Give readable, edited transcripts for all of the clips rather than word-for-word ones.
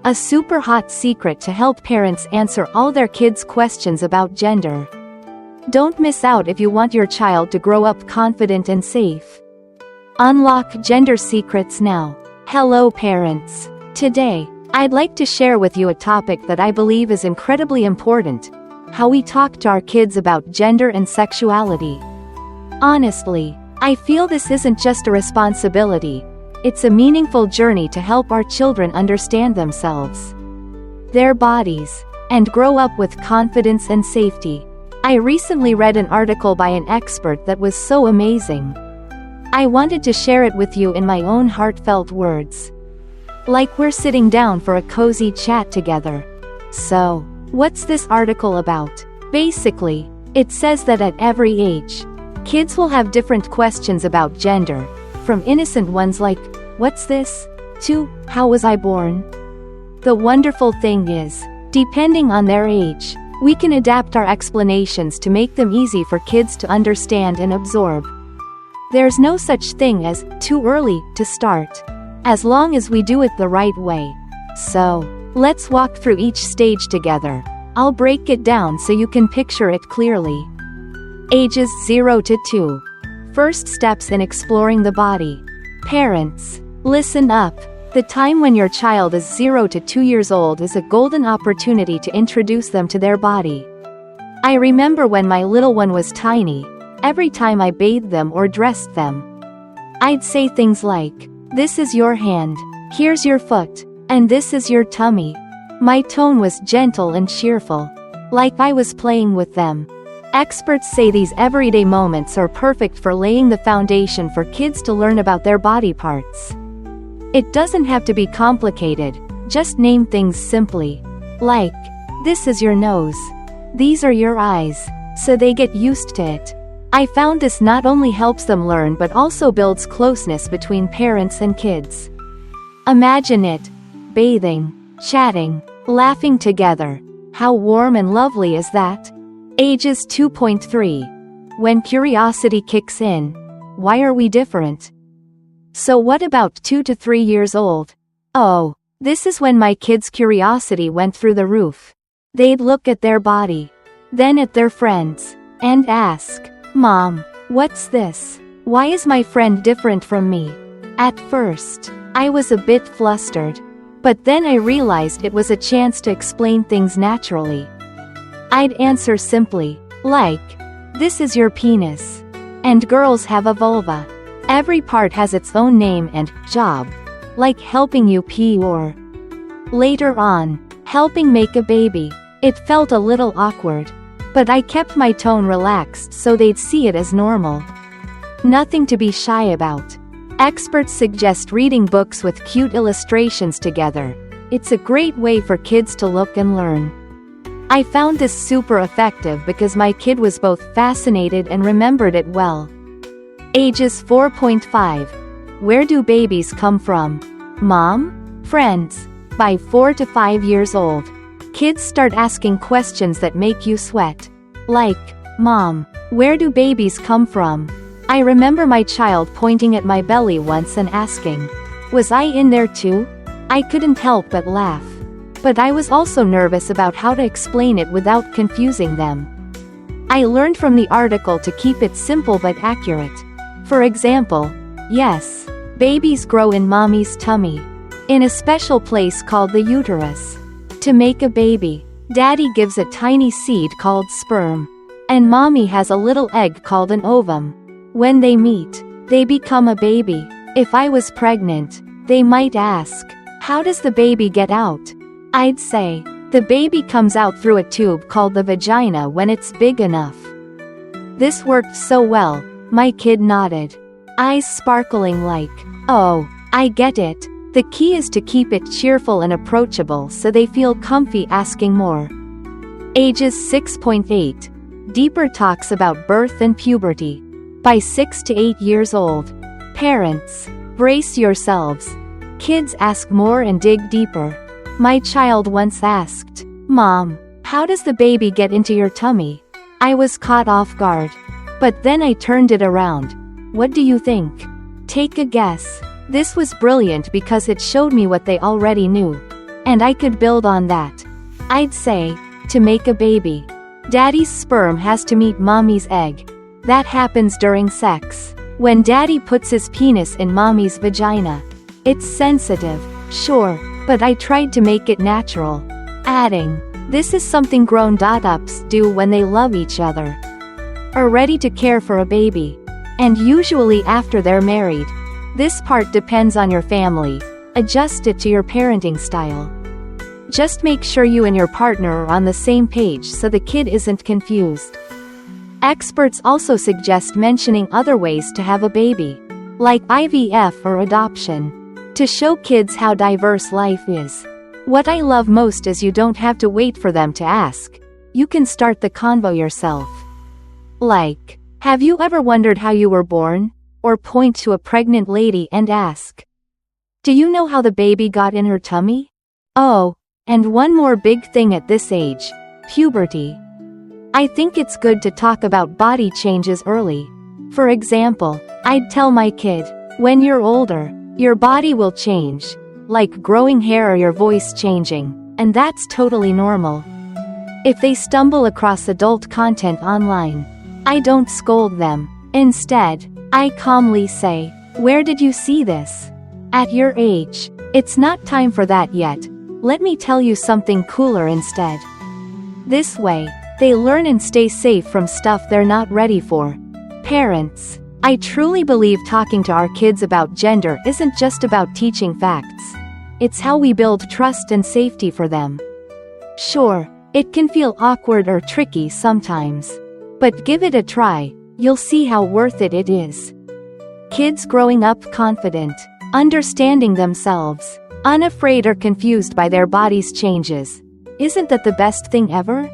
A super hot secret to help parents answer all their kids' questions about gender. Don't miss out if you want your child to grow up confident and safe. Unlock gender secrets now. Hello parents. Today, I'd like to share with you a topic that I believe is incredibly important: how we talk to our kids about gender and sexuality. Honestly, I feel this isn't just a responsibility, it's a meaningful journey to help our children understand themselves, their bodies, and grow up with confidence and safety. I recently read an article by an expert that was so amazing. I wanted to share it with you in my own heartfelt words. Like we're sitting down for a cozy chat together. So, what's this article about? Basically, it says that at every age, kids will have different questions about gender, from innocent ones like, "What's this?" to, "How was I born?" The wonderful thing is, depending on their age, we can adapt our explanations to make them easy for kids to understand and absorb. There's no such thing as too early to start, as long as we do it the right way. So, let's walk through each stage together. I'll break it down so you can picture it clearly. Ages 0 to 2. First steps in exploring the body. Parents, listen up. The time when your child is 0 to 2 years old is a golden opportunity to introduce them to their body. I remember when my little one was tiny, every time I bathed them or dressed them, I'd say things like, "This is your hand, here's your foot, and this is your tummy." My tone was gentle and cheerful, like I was playing with them. Experts say these everyday moments are perfect for laying the foundation for kids to learn about their body parts. It doesn't have to be complicated, just name things simply. Like, "This is your nose. These are your eyes," so they get used to it. I found this not only helps them learn but also builds closeness between parents and kids. Imagine it. Bathing, chatting, laughing together. How warm and lovely is that? Ages 2.3. When curiosity kicks in. Why are we different? So what about 2 to 3 years old? Oh, this is when my kids' curiosity went through the roof. They'd look at their body, then at their friends, and ask, "Mom, what's this? Why is my friend different from me?" At first, I was a bit flustered, but then I realized it was a chance to explain things naturally. I'd answer simply, like, "This is your penis. And girls have a vulva. Every part has its own name and job, like helping you pee or, later on, helping make a baby." It felt a little awkward, but I kept my tone relaxed so they'd see it as normal. Nothing to be shy about. Experts suggest reading books with cute illustrations together. It's a great way for kids to look and learn. I found this super effective because my kid was both fascinated and remembered it well. Ages 4.5. Where do babies come from? Mom? Friends. By 4 to 5 years old, kids start asking questions that make you sweat. Like, "Mom, where do babies come from?" I remember my child pointing at my belly once and asking, "Was I in there too?" I couldn't help but laugh. But I was also nervous about how to explain it without confusing them. I learned from the article to keep it simple but accurate. For example, "Yes, babies grow in mommy's tummy, in a special place called the uterus. To make a baby, daddy gives a tiny seed called sperm, and mommy has a little egg called an ovum. When they meet, they become a baby." If I was pregnant, they might ask, "How does the baby get out?" I'd say, "The baby comes out through a tube called the vagina when it's big enough." This worked so well, my kid nodded, eyes sparkling like, "Oh, I get it." The key is to keep it cheerful and approachable so they feel comfy asking more. Ages 6.8. Deeper talks about birth and puberty. By 6 to 8 years old, parents, brace yourselves. Kids ask more and dig deeper. My child once asked, "Mom, how does the baby get into your tummy?" I was caught off guard. But then I turned it around. "What do you think? Take a guess." This was brilliant because it showed me what they already knew. And I could build on that. I'd say, to make a baby, daddy's sperm has to meet mommy's egg. That happens during sex. When daddy puts his penis in mommy's vagina. It's sensitive, sure, but I tried to make it natural. Adding, this is something grown-ups do when they love each other. Are ready to care for a baby. And usually after they're married. This part depends on your family. Adjust it to your parenting style. Just make sure you and your partner are on the same page so the kid isn't confused. Experts also suggest mentioning other ways to have a baby, like IVF or adoption, to show kids how diverse life is. What I love most is you don't have to wait for them to ask. You can start the convo yourself. Like, have you ever wondered how you were born? Or point to a pregnant lady and ask, do you know how the baby got in her tummy? Oh, and one more big thing at this age, puberty. I think it's good to talk about body changes early. For example, I'd tell my kid, when you're older, your body will change, like growing hair or your voice changing, and that's totally normal. If they stumble across adult content online, I don't scold them. Instead, I calmly say, where did you see this? At your age, it's not time for that yet. Let me tell you something cooler instead. This way, they learn and stay safe from stuff they're not ready for. Parents, I truly believe talking to our kids about gender isn't just about teaching facts. It's how we build trust and safety for them. Sure, it can feel awkward or tricky sometimes. But give it a try, you'll see how worth it is. Kids growing up confident, understanding themselves, unafraid or confused by their body's changes. Isn't that the best thing ever?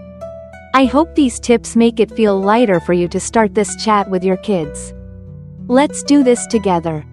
I hope these tips make it feel lighter for you to start this chat with your kids. Let's do this together.